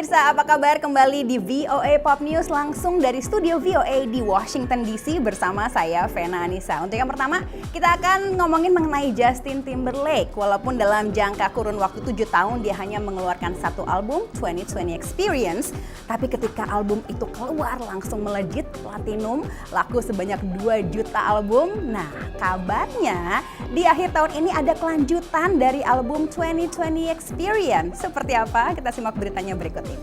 pemirsa, apa kabar? Kembali di VOA Pop News langsung dari studio VOA di Washington DC bersama saya, Vena Anissa. Untuk yang pertama, kita akan ngomongin mengenai Justin Timberlake. Walaupun dalam jangka kurun waktu 7 tahun dia hanya mengeluarkan satu album, 2020 Experience, tapi ketika album itu keluar langsung melejit platinum, laku sebanyak 2 juta album. Nah, kabarnya di akhir tahun ini ada kelanjutan dari album 2020 Experience. Seperti apa? Kita simak beritanya berikut ini.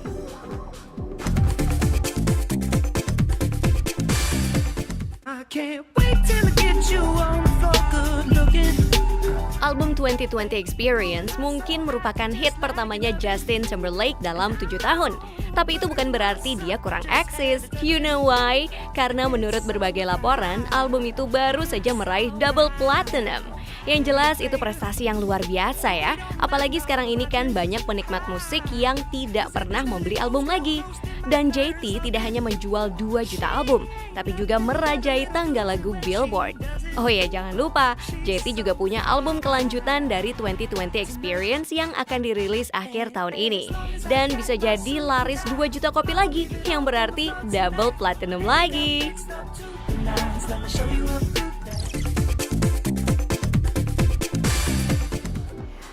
Album 2020 Experience mungkin merupakan hit pertamanya Justin Timberlake dalam 7 tahun. Tapi itu bukan berarti dia kurang eksis. You know why? Karena menurut berbagai laporan, album itu baru saja meraih double platinum. Yang jelas itu prestasi yang luar biasa ya. Apalagi sekarang ini kan banyak penikmat musik yang tidak pernah membeli album lagi. Dan JT tidak hanya menjual 2 juta album, tapi juga merajai tangga lagu Billboard. Oh ya, jangan lupa, JT juga punya album kelanjutan dari 2020 Experience yang akan dirilis akhir tahun ini. Dan bisa jadi laris 2 juta kopi lagi, yang berarti double platinum lagi.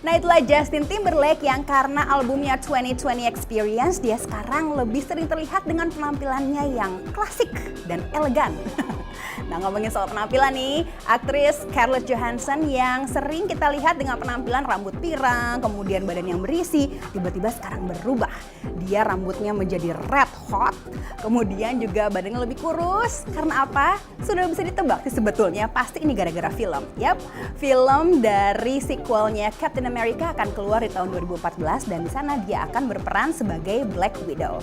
Nah, itulah Justin Timberlake yang karena albumnya 2020 Experience, dia sekarang lebih sering terlihat dengan penampilannya yang klasik dan elegan. Nah, ngomongin soal penampilan nih, aktris Scarlett Johansson yang sering kita lihat dengan penampilan rambut pirang, kemudian badan yang berisi, tiba-tiba sekarang berubah. Dia rambutnya menjadi red hot, kemudian juga badannya lebih kurus. Karena apa? Sudah bisa ditebak sih sebetulnya, pasti ini gara-gara film. Yap, film dari sequelnya Captain America akan keluar di tahun 2014 dan di sana dia akan berperan sebagai Black Widow.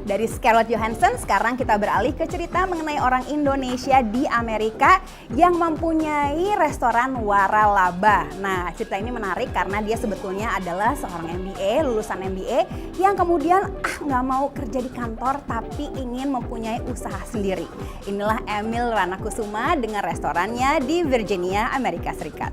Dari Scarlett Johansson, sekarang kita beralih ke cerita mengenai orang Indonesia di Amerika yang mempunyai restoran waralaba. Nah, cerita ini menarik karena dia sebetulnya adalah seorang MBA, lulusan MBA, yang kemudian nggak mau kerja di kantor tapi ingin mempunyai usaha sendiri. Inilah Emil Ranakusuma dengan restorannya di Virginia, Amerika Serikat.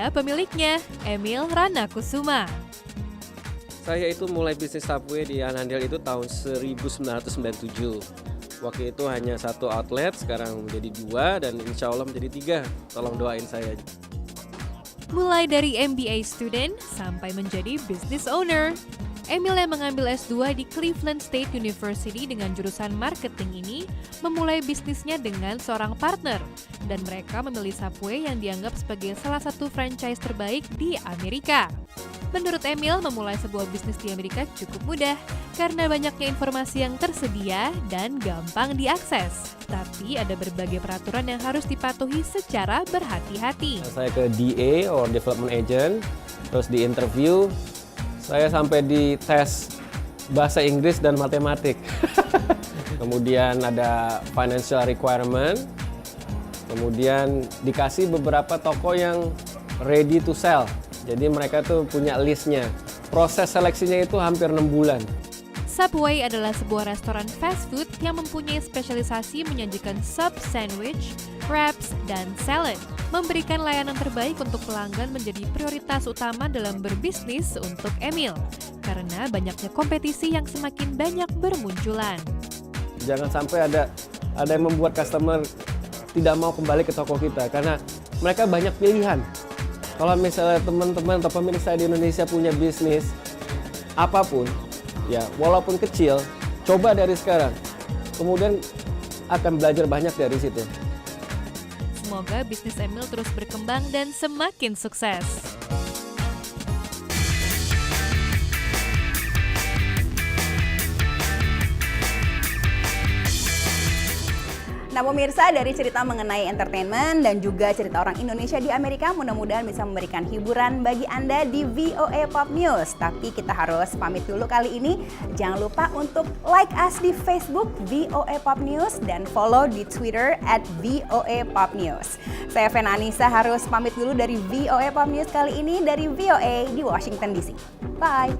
Pemiliknya, Emil Ranakusuma. Saya itu mulai bisnis Subway di Anandel itu tahun 1997. Waktu itu hanya 1 outlet, sekarang menjadi 2 dan insya Allah menjadi 3. Tolong doain saya. Mulai dari MBA student sampai menjadi business owner. Emil yang mengambil S2 di Cleveland State University dengan jurusan marketing ini memulai bisnisnya dengan seorang partner dan mereka memilih Subway yang dianggap sebagai salah satu franchise terbaik di Amerika. Menurut Emil, memulai sebuah bisnis di Amerika cukup mudah karena banyaknya informasi yang tersedia dan gampang diakses. Tapi ada berbagai peraturan yang harus dipatuhi secara berhati-hati. Saya ke DA or Development Agent, terus di interview. Saya sampai di tes bahasa Inggris dan matematik. Kemudian ada financial requirement. Kemudian dikasih beberapa toko yang ready to sell. Jadi mereka tuh punya listnya. Proses seleksinya itu hampir 6 bulan. Subway adalah sebuah restoran fast food yang mempunyai spesialisasi menyajikan sub sandwich, wraps, dan salad. Memberikan layanan terbaik untuk pelanggan menjadi prioritas utama dalam berbisnis untuk Emil. Karena banyaknya kompetisi yang semakin banyak bermunculan. Jangan sampai ada yang membuat customer tidak mau kembali ke toko kita. Karena mereka banyak pilihan. Kalau misalnya teman-teman atau pemilik saya di Indonesia punya bisnis, apapun, ya walaupun kecil, coba dari sekarang. Kemudian akan belajar banyak dari situ. Semoga bisnis Emil terus berkembang dan semakin sukses. Nah, pemirsa, dari cerita mengenai entertainment dan juga cerita orang Indonesia di Amerika, mudah-mudahan bisa memberikan hiburan bagi Anda di VOA Pop News. Tapi kita harus pamit dulu kali ini. Jangan lupa untuk like us di Facebook VOA Pop News dan follow di Twitter @VOA Pop News. Saya Vena Anissa harus pamit dulu dari VOA Pop News kali ini dari VOA di Washington DC. Bye!